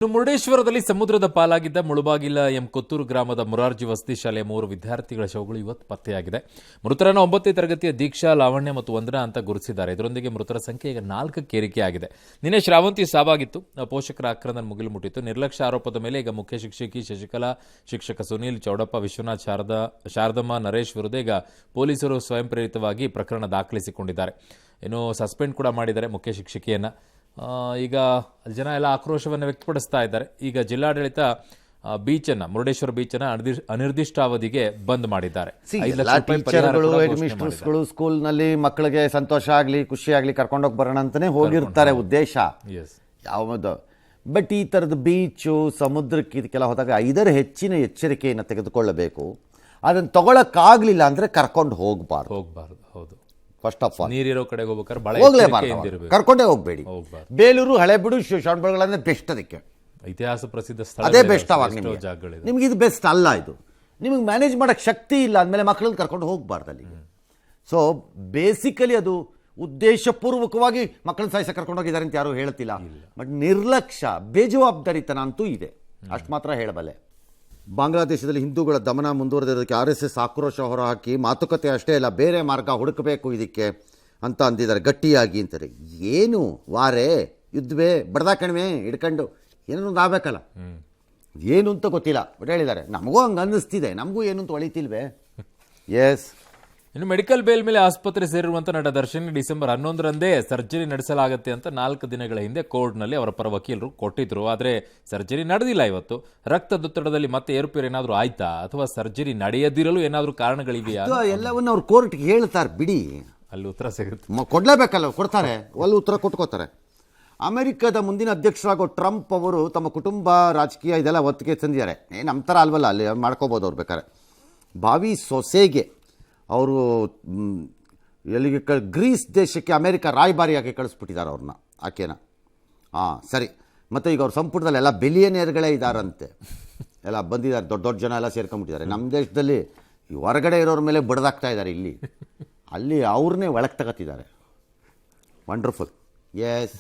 ಇನ್ನು ಮುರುಡೇಶ್ವರದಲ್ಲಿ ಸಮುದ್ರದ ಪಾಲಾಗಿದ್ದ ಮುಳುಬಾಗಿಲ ಎಂ ಕೊತ್ತೂರು ಗ್ರಾಮದ ಮುರಾರ್ಜಿ ವಸತಿ ಶಾಲೆಯ 3 ವಿದ್ಯಾರ್ಥಿಗಳ ಶವಗಳು ಇವತ್ತು ಪತ್ತೆಯಾಗಿದೆ. ಮೃತರನ್ನು 9ನೇ ತರಗತಿಯ ದೀಕ್ಷಾ, ಲಾವಣ್ಯ ಮತ್ತು ವಂದನಾ ಅಂತ ಗುರುತಿಸಿದ್ದಾರೆ. ಇದರೊಂದಿಗೆ ಮೃತರ ಸಂಖ್ಯೆ ಈಗ 4ಕ್ಕೆ ಏರಿಕೆಯಾಗಿದೆ. ನಿನ್ನೆ ಶ್ರಾವಂತಿ ಸಾವಾಗಿತ್ತು. ಪೋಷಕರ ಆಕ್ರಂದನ ಮುಗಿಲು ಮುಟ್ಟಿತ್ತು. ನಿರ್ಲಕ್ಷ್ಯ ಆರೋಪದ ಮೇಲೆ ಈಗ ಮುಖ್ಯ ಶಿಕ್ಷಕಿ ಶಶಿಕಲಾ, ಶಿಕ್ಷಕ ಸುನೀಲ್, ಚೌಡಪ್ಪ, ವಿಶ್ವನಾಥ್, ಶಾರದಮ್ಮ, ನರೇಶ್ ವಿರುದ್ಧ ಈಗ ಪೊಲೀಸರು ಸ್ವಯಂ ಪ್ರೇರಿತವಾಗಿ ಪ್ರಕರಣ ದಾಖಲಿಸಿಕೊಂಡಿದ್ದಾರೆ. ಇನ್ನು ಸಸ್ಪೆಂಡ್ ಕೂಡ ಮಾಡಿದ್ದಾರೆ ಮುಖ್ಯ ಶಿಕ್ಷಕಿಯನ್ನ. ಈಗ ಜನ ಎಲ್ಲ ಆಕ್ರೋಶವನ್ನು ವ್ಯಕ್ತಪಡಿಸ್ತಾ ಇದ್ದಾರೆ. ಈಗ ಜಿಲ್ಲಾಡಳಿತ ಬೀಚನ್ನು, ಮುರುಡೇಶ್ವರ ಬೀಚನ್ನು ಅನಿರ್ದಿಷ್ಟಾವಧಿಗೆ ಬಂದ್ ಮಾಡಿದ್ದಾರೆ. ಟೀಚರ್ಗಳು ಸ್ಕೂಲ್ನಲ್ಲಿ ಮಕ್ಕಳಿಗೆ ಸಂತೋಷ ಆಗಲಿ, ಖುಷಿ ಆಗಲಿ, ಕರ್ಕೊಂಡೋಗಿ ಬರೋಣ ಅಂತಾನೆ ಹೋಗಿರ್ತಾರೆ ಉದ್ದೇಶ ಯಾವುದು. ಬಟ್ ಈ ಥರದ ಬೀಚು, ಸಮುದ್ರಕ್ಕೆ ಇದಕ್ಕೆಲ್ಲ ಹೋದಾಗ ಇದರ ಹೆಚ್ಚಿನ ಎಚ್ಚರಿಕೆಯನ್ನು ತೆಗೆದುಕೊಳ್ಳಬೇಕು. ಅದನ್ನು ತಗೊಳಕ್ಕಾಗಲಿಲ್ಲ ಅಂದರೆ ಕರ್ಕೊಂಡು ಹೋಗಬಾರ್ದು. ಹೌದು, ಫಸ್ಟ್ ಆಫ್ ಆಲ್ ನೀರಿರೋ ಕಡೆಗೆ ಹೋಗ್ಬೇಕಾದ್ರೆ ಹೋಗಲೇಬಾರ್ದು, ಕರ್ಕೊಂಡೇ ಹೋಗಬೇಡಿ. ಬೇಲೂರು, ಹಳೆಬೀಡು, ಶ್ರವಣಬೆಳಗೊಳ ಬೆಸ್ಟ್. ಅದಕ್ಕೆ ಇತಿಹಾಸ ಪ್ರಸಿದ್ಧ ಸ್ಥಳ, ಅದೇ ಬೆಸ್ಟ್. ಅವಾಗ ನಿಮ್ಗೆ ಇದು ಬೆಸ್ಟ್ ಅಲ್ಲ. ಇದು ನಿಮಗೆ ಮ್ಯಾನೇಜ್ ಮಾಡೋಕ್ಕೆ ಶಕ್ತಿ ಇಲ್ಲ ಅಂದಮೇಲೆ ಮಕ್ಕಳನ್ನ ಕರ್ಕೊಂಡು ಹೋಗಬಾರ್ದು ಅಲ್ಲಿಗೆ. ಸೊ ಬೇಸಿಕಲಿ ಅದು ಉದ್ದೇಶಪೂರ್ವಕವಾಗಿ ಮಕ್ಕಳನ್ನ ಸಾಯಿಸ ಕರ್ಕೊಂಡು ಹೋಗಿದ್ದಾರೆ ಅಂತ ಯಾರು ಹೇಳ್ತಿಲ್ಲ. ಬಟ್ ನಿರ್ಲಕ್ಷ್ಯ, ಬೇಜವಾಬ್ದಾರಿತನ ಅಂತೂ ಇದೆ, ಅಷ್ಟು ಮಾತ್ರ ಹೇಳಬಲ್ಲೆ. ಬಾಂಗ್ಲಾದೇಶದಲ್ಲಿ ಹಿಂದೂಗಳ ದಮನ ಮುಂದುವರೆದಿರೋದಕ್ಕೆ RSS ಆಕ್ರೋಶ ಹೊರಹಾಕಿ ಮಾತುಕತೆ ಅಷ್ಟೇ ಇಲ್ಲ, ಬೇರೆ ಮಾರ್ಗ ಹುಡುಕಬೇಕು ಇದಕ್ಕೆ ಅಂತ ಅಂದಿದ್ದಾರೆ ಗಟ್ಟಿಯಾಗಿ ಅಂತಾರೆ. ಏನು ವಾರೇ ಯುದ್ಧವೇ ಬಡ್ದಾ ಕಣಿವೆ ಹಿಡ್ಕೊಂಡು ಏನೊಂದು ಆಗಬೇಕಲ್ಲ, ಏನು ಅಂತ ಗೊತ್ತಿಲ್ಲ. ಬಟ್ ಹೇಳಿದ್ದಾರೆ ನಮಗೂ ಹಂಗೆ ಅನ್ನಿಸ್ತಿದೆ, ನಮಗೂ ಏನು ಅಂತ ಹೊಳಿತಿಲ್ವೇ. ಎಸ್. ಇನ್ನು ಮೆಡಿಕಲ್ ಬೇಲ್ ಮೇಲೆ ಆಸ್ಪತ್ರೆ ಸೇರಿರುವಂತಹ ನಟ ದರ್ಶನ್ ಡಿಸೆಂಬರ್ 11ರಂದೇ ಸರ್ಜರಿ ನಡೆಸಲಾಗುತ್ತೆ ಅಂತ 4 ದಿನಗಳ ಹಿಂದೆ ಕೋರ್ಟ್ನಲ್ಲಿ ಅವರ ಪರ ವಕೀಲರು ಕೊಟ್ಟಿದ್ರು. ಆದರೆ ಸರ್ಜರಿ ನಡೆದಿಲ್ಲ. ಇವತ್ತು ರಕ್ತದೊತ್ತಡದಲ್ಲಿ ಮತ್ತೆ ಏರುಪೇರು ಏನಾದರೂ ಆಯ್ತಾ, ಅಥವಾ ಸರ್ಜರಿ ನಡೆಯದಿರಲು ಏನಾದರೂ ಕಾರಣಗಳಿವೆಯಾ? ಎಲ್ಲವನ್ನು ಅವ್ರು ಕೋರ್ಟ್ಗೆ ಹೇಳ್ತಾರೆ ಬಿಡಿ, ಅಲ್ಲಿ ಉತ್ತರ ಸಿಗುತ್ತೆ. ಕೊಡ್ಲೇಬೇಕಲ್ಲ, ಕೊಡ್ತಾರೆ, ಅಲ್ಲಿ ಉತ್ತರ ಕೊಟ್ಕೋತಾರೆ. ಅಮೆರಿಕದ ಮುಂದಿನ ಅಧ್ಯಕ್ಷರಾಗೋ ಟ್ರಂಪ್ ಅವರು ತಮ್ಮ ಕುಟುಂಬ, ರಾಜಕೀಯ ಇದೆಲ್ಲ ಒತ್ತಿಗೆ ತಂದಿದ್ದಾರೆ. ನಮ್ಮ ಥರ ಅಲ್ವಲ್ಲ, ಅಲ್ಲಿ ಮಾಡ್ಕೋಬೋದು ಅವ್ರು ಬೇಕಾದ್ರೆ. ಭಾವಿ ಸೊಸೆಗೆ ಅವರು ಎಲ್ಲಿಗೆ ಗ್ರೀಸ್ ದೇಶಕ್ಕೆ ಅಮೆರಿಕ ರಾಯಭಾರಿಯಾಗಿ ಕಳಿಸ್ಬಿಟ್ಟಿದ್ದಾರೆ ಅವ್ರನ್ನ, ಆಕೆನ. ಸರಿ. ಮತ್ತು ಈಗ ಅವ್ರ ಸಂಪುಟದಲ್ಲಿ ಎಲ್ಲ ಬಿಲಿಯನಿಯರ್ಗಳೇ ಇದ್ದಾರಂತೆ, ಎಲ್ಲ ಬಂದಿದ್ದಾರೆ, ದೊಡ್ಡ ದೊಡ್ಡ ಜನ ಎಲ್ಲ ಸೇರ್ಕೊಂಡ್ಬಿಟ್ಟಿದ್ದಾರೆ. ನಮ್ಮ ದೇಶದಲ್ಲಿ ಈ ಹೊರಗಡೆ ಇರೋರ ಮೇಲೆ ಬಡ್ದಾಕ್ತಾ ಇದ್ದಾರೆ, ಅಲ್ಲಿ ಅವ್ರನ್ನೇ ಒಳಗೆ ತಗೋತಿದ್ದಾರೆ. ವಂಡರ್ಫುಲ್. ಎಸ್.